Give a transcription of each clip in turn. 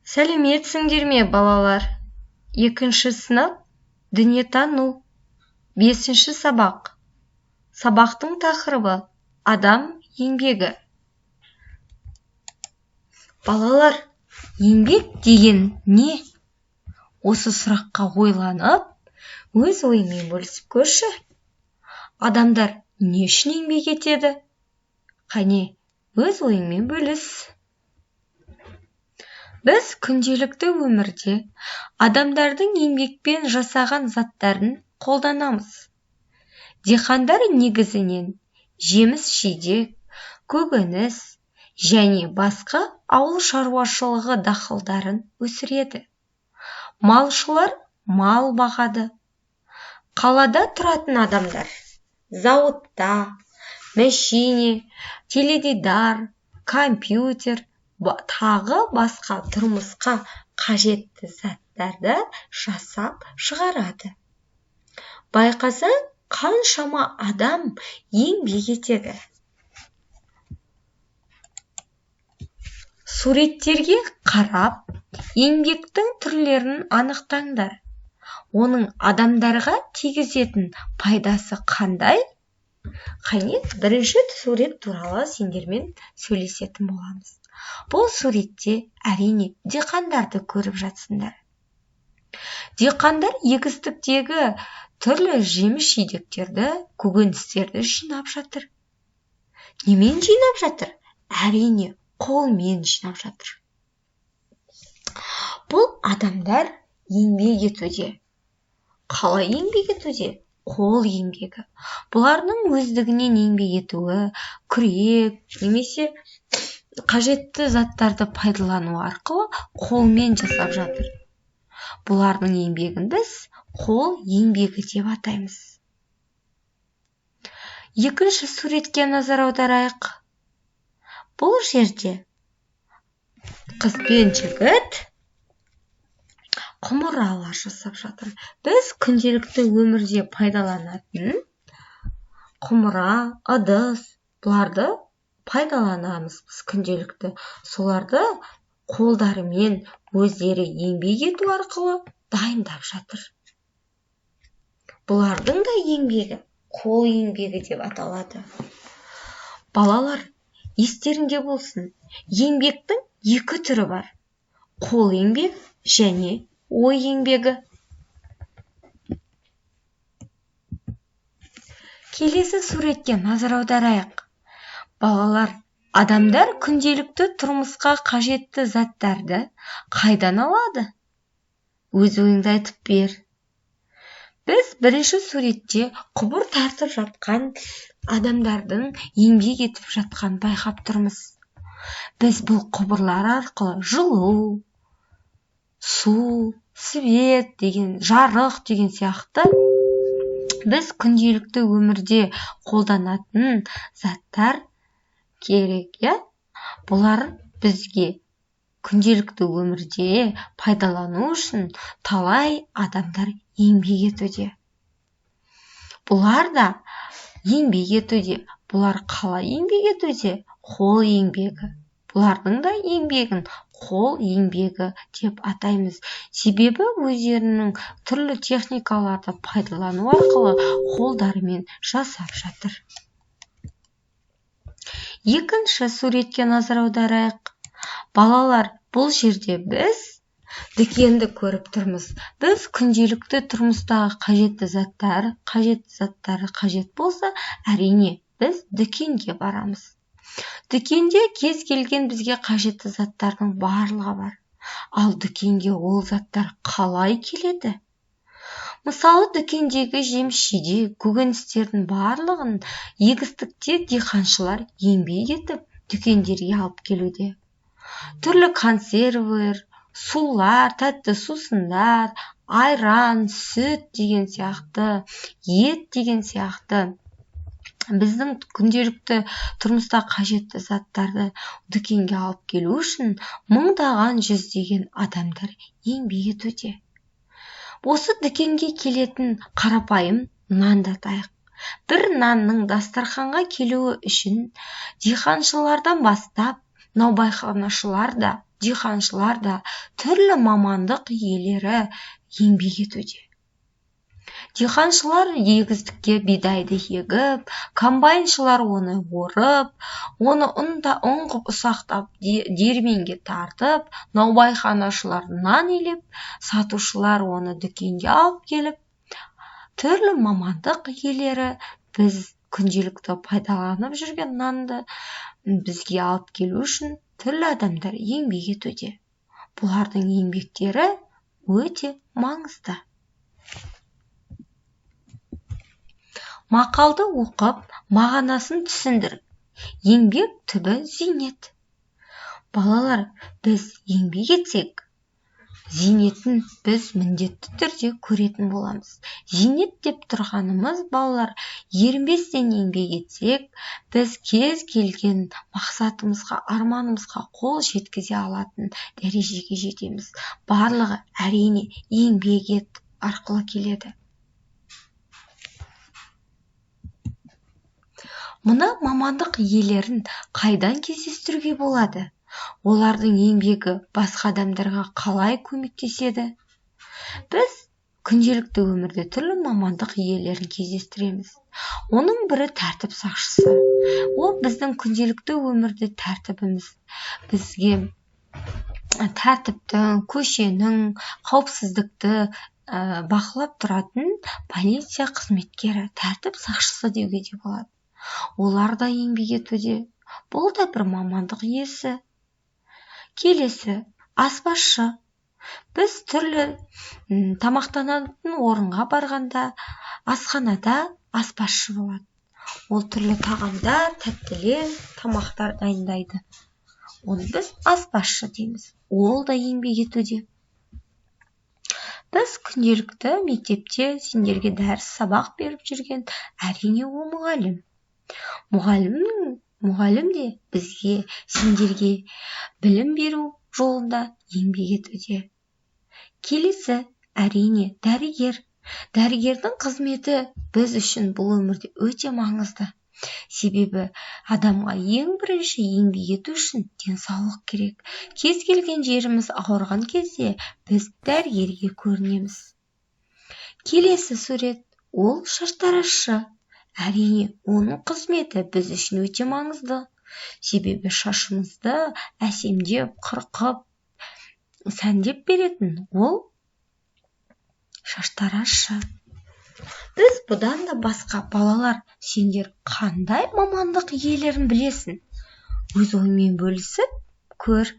Сәлеметсіңдер ме, балалар? Екінші сынып дүниетану. 5-ші сабақ. Сабақтың тақырыбы адам еңбегі. Балалар, еңбек деген не? Осы сұраққа ойланып, өз ойымен бөлісіп көрші. Адамдар не үшін еңбек етеді? Қане, өз ойымен бөліс. Біз күнделікті өмірде адамдардың еңбекпен жасаған заттарын қолданамыз. Диқандар негізінен жеміс-жидек, көкөніс және басқа ауыл шаруашылығы дақылдарын өсіреді. Малшылар мал бағады. Қалада тұратын адамдар зауытта, мәшине, теледидар, компьютер, тағы басқа тұрмысқа қажетті заттарды жасап шығарады. Байқаса, қаншама адам еңбек етеді. Суреттерге қарап, еңбектің түрлерін анықтаңдар. Оның адамдарға тигізетін пайдасы қандай? Қане, бірінші сурет туралы сендермен сөйлесетін боламыз. Бұл суретте әрине диқандарды көріп жатсыңдар. Диқандар егістіктегі түрлі жеміс-жидектерді, көкөністерді жинап жатыр. Немен жинап жатыр? Әрине, қолмен жинап жатыр. Бұл адамдар еңбек етуде. Қалай еңбек етуде? Қол еңбегі. Бұлардың өздігінен еңбек етуі, күрек, немесе қажетті заттарды пайдалану арқылы қолмен жасап жатыр. Бұлардың еңбегін біз қол еңбегі деп атаймыз. Екінші суретке назар аударайық. Бұл жерде қыз бен жігіт құмыралар жасап жатыр. Біз күнделікті өмірде пайдаланатын құмыра, ыдыс, бұларды пайдаланамыз біз күнделікті. Соларды қолдарымен өздері еңбек ету арқылы дайындап жатыр. Бұлардың да еңбегі қол еңбегі деп аталады. Балалар, естеріңде болсын, еңбектің екі түрі бар. Қол еңбек және ой еңбегі. Келесі суретке назар аударайық. Балалар, адамдар күнделікті тұрмысқа қажетті заттарды қайдан алады? Өз ойыңды айтып бер. Біз бірінші суретте құбыр тартып жатқан адамдардың еңбек етіп жатқан байқап тұрмыз. Біз бұл құбырлар арқылы жылу, су, свет деген, жарық деген сияқты біз күнделікті өмірде қолданатын заттар керек, я? Бұлар бізге күнделікті өмірде пайдалану үшін талай адамдар еңбек етуде. Бұлар да еңбек етуде. Бұлар қалай еңбек етуде? Қол еңбегі. Бұлардың да еңбегін қол еңбегі деп атаймыз. Себебі өздерінің түрлі техникаларды пайдалану арқылы қолдарымен жасап жатыр. Екінші суретке назар аударайық. Балалар, бұл жерде біз дүкенді көріп тұрмыз. Біз күнделікті тұрмыстағы заттары қажет болса, әрине біз дүкенге барамыз. Дүкенде кез келген бізге қажетті заттардың барлығы бар. Ал дүкенге ол заттар қалай келеді? Мысалы, дүкендегі жеміс-жидек, көкөністердің барлығын егістікте диқаншылар еңбек етіп дүкендерге алып келуде. Түрлі консервілер, сулар, тәтті сусындар, айран, сүт деген сияқты, ет деген сияқты біздің күнделікті тұрмыста қажетті заттарды дүкенге алып келу үшін мыңдаған, жүздеген адамдар еңбек етуде. Осы дүкенге келетін қарапайым нанды атайық. Бір нанның дастарханға келуі үшін диқаншылардан бастап наубайханашылар да диқаншылар да, түрлі мамандық иелері еңбек етуде. Диқаншылар егістікке бидайды егіп, комбайншылар оны орып, оны ұн қып ұсақтап, диірменге тартып, наубайханашылар нан илеп, сатушылар оны дүкенге алып келіп, түрлі мамандық иелері біз күнделікті пайдаланып жүрген нанды бізге алып келу үшін түрлі адамдар еңбек етуде. Бұлардың еңбектері өте маңызды. Мақалды оқып, мағынасын түсіндіріп, еңбек түбі зейнет. Балалар, біз еңбек етсек, зейнетін біз міндетті түрде көретін боламыз. Зейнет деп тұрғанымыз, балалар, ерінбестен еңбек етсек, біз кез келген мақсатымызға, арманымызға қол жеткізе алатын дәрежеге жетеміз. Барлығы әрине еңбек арқылы келеді. Мына мамандық иелерін қайдан кездестіруге болады? Олардың еңбегі басқа адамдарға қалай көмектеседі? Біз күнделікті өмірде түрлі мамандық иелерін кездестіреміз. Оның бірі тәртіп сақшысы. Ол біздің күнделікті өмірде тәртібіміз. Бізге тәртіптің, көшенің, қауіпсіздікті бақылап тұратын полиция қызметкері, тәртіп сақшысы деуге де болады. Олар да еңбек етуде. Бұл да бір мамандық иесі. Келесі, аспазшы. Біз түрлі тамақтанатын орынға барғанда, асханада аспазшы болады. Ол түрлі тағамдар, тәттілер, тамақтар дайындайды. Оны біз аспазшы дейміз. Ол да еңбек етуде. Біз күнделікті мектепте сендерге дәріс сабақ беріп жүрген әрине ол мұғалім. Мұғалім де бізге, сендерге білім беру жолында еңбек етуде. Келесі, әрине, дәрігер. Дәрігердің қызметі біз үшін бұл өмірде өте маңызды. Себебі адамға ең бірінші еңбек ету үшін денсаулық керек. Кез келген жеріміз ауырған кезде біз дәрігерге көрінеміз. Келесі сурет, ол шаштаразшы. Әрине, оның қызметі біз үшін өте маңызды. Себебі шашымызды әсемдеп, қырқып, сәндеп беретін ол шаштаразшы. Біз бұдан да басқа, балалар, сендер қандай мамандық иелерін білесің? Өз оймен бөлісіп көр.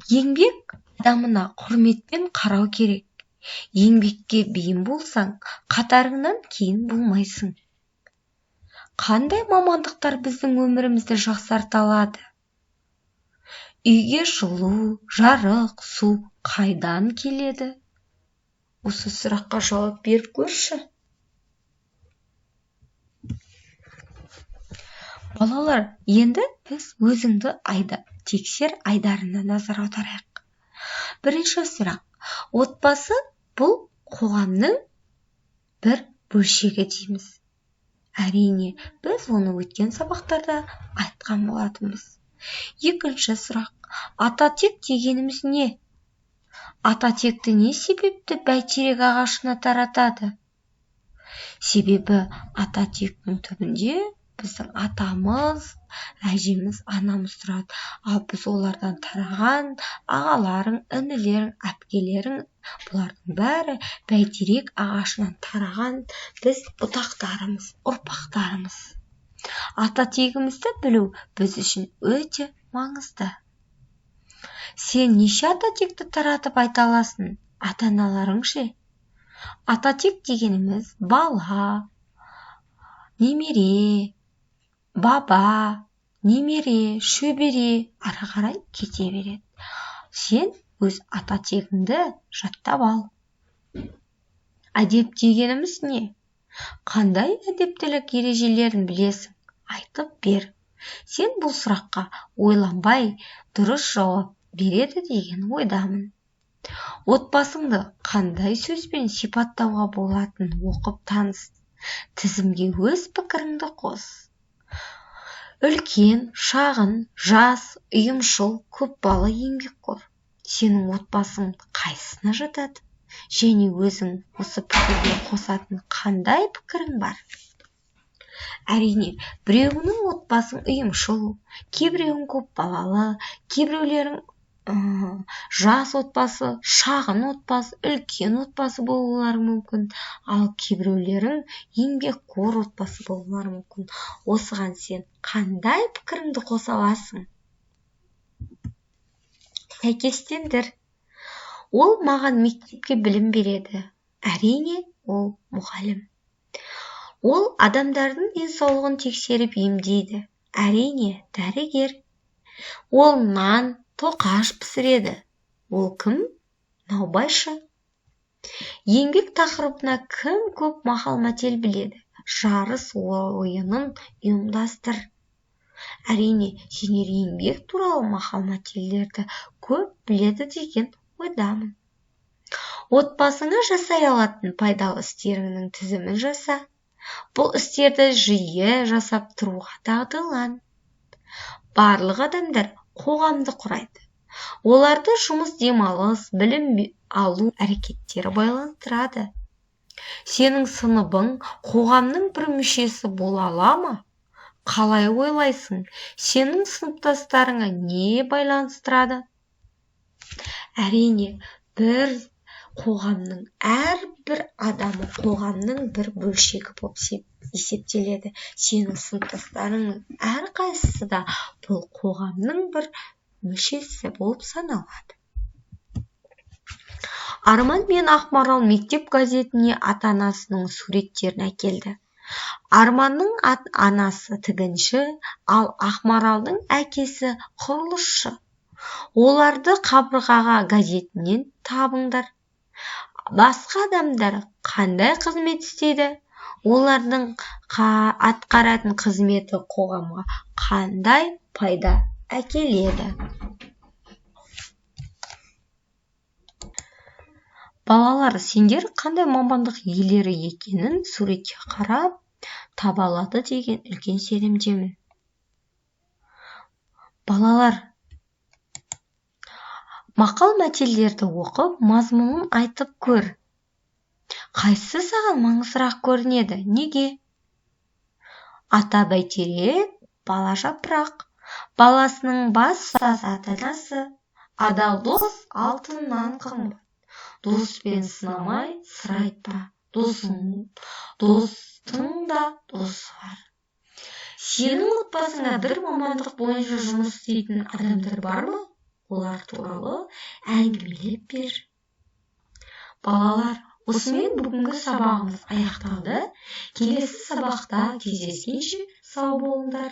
Еңбек адамына құрметпен қарау керек. Еңбекке бейім болсаң, қатарыңнан кейін болмайсың. Қандай мамандықтар біздің өмірімізді жақсарта алады? Үйге жылу, жарық, су қайдан келеді? Осы сұраққа жауап беріп көрші. Балалар, енді біз өзіңді тексер айдарына назар аударайық. Бірінші сұрақ. Отбасы бұл қоғамның бір бөлшегі дейміз. Әрине, біз оны өткен сабақтарда айтқан болатынбыз. Екінші сұрақ. Ата-тек дегеніміз не? Ата-текті не себепті бәйтерек ағашына таратады? Себебі ата-тектің түбінде біздің атамыз, әжеміз, анамыз тұрады. Ал біз олардан тараған ағаларың, інілерің, әпкелерің, бұлардың бәрі бәйтерек ағашынан тараған біз бұтақтарымыз, ұрпақтарымыз. Ата-тегімізді білу біз үшін өте маңызды. Сен неше ата-текті таратып айта аласың? Ата-аналарың ше? Ата-тек дегеніміз бала, немере, баба, немере, шөбере, ары қарай кете береді. Сен өз ата-тегіңді жаттап ал. Әдеп дегеніміз не? Қандай әдептілік ережелерін білесің? Айтып бер. Сен бұл сұраққа ойланбай дұрыс жауап береді деген ойдамын. Отбасыңды қандай сөзбен сипаттауға болатынын оқып таныс. Тізімге өз пікіріңді қос. үлкен, шағын, жас, ұйымшыл, көпбалалы еңбекқор. Сенің отбасың қайсысына жатады? Және өзің осы пікірге қосатын қандай пікірің бар? Әрине, біреуінің отбасың ұйымшыл, кейбіреуің көпбалалы, кейбіреулерің жас отбасы, шағын отбасы, үлкен отбасы болулары мүмкін, ал кейбіреулерің еңбекқор отбасы болулары мүмкін. Осыған сен қандай пікіріңді қоса аласың? Сәйкестендір. Ол маған мектепке білім береді. Әрине, ол мұғалім. Ол адамдардың денсаулығын тексеріп емдейді. Әрине, дәрігер. Ол нан, тоқаш пісіреді. Ол кім? Наубайшы. Еңбек тақырыбына кім көп мақал-мәтел біледі? Жарыс ойынын ұйымдастыр. Әрине, сендер еңбек туралы мақал-мәтелдерді көп біледі деген ойдамын. Отбасыңа жасай алатын пайдалы істеріңнің тізімін жаса. Бұл істерді жиі жасап тұруға дағдылан. Барлық адамдар қоғамды құрайды. Оларды жұмыс, демалыс, білім алу әрекеттері байланыстырады. Сенің сыныбың қоғамның бір мүшесі бола ала ма? Қалай ойлайсың? Сенің сыныптастарыңа не байланыстырады? Әрине, бір қоғамның әрбір адамы қоғамның бір бөлшегі болып есептеледі. Сенің сыныптастарыңның әрқайсысы да бұл қоғамның бір мүшесі болып саналады. Арман мен Ақмарал мектеп газетіне ата-анасының суреттерін әкелді. Арманның анасы тігінші, ал Ақмаралдың әкесі құрылысшы. Оларды қабырғаға газетінен табыңдар. Басқа адамдар қандай қызмет істейді? Олардың атқаратын қызметі қоғамға қандай пайда әкеледі? Балалар, сендер қандай мамандық иелері екенін суретке қарап таба алады деген үлкен сенімдемін. Балалар, мақал-мәтелдерді оқып, мазмұнын айтып көр. Қайсысы саған маңыздырақ көрінеді? Неге? Ата бәйтерек, бала жапырақ. Баласының бас ата-анасы. Адал дос алтыннан қымбат. Доспен сынамай сыр айтпа. Достың да досы бар. Сенің отбасыңа бір мамандық бойынша жұмыс істейтін адамдар бар ма? Олар туралы әңгімелеп бер. Балалар, осымен бүгінгі сабағымыз аяқталды. Келесі сабақта кездескенше сау болыңдар.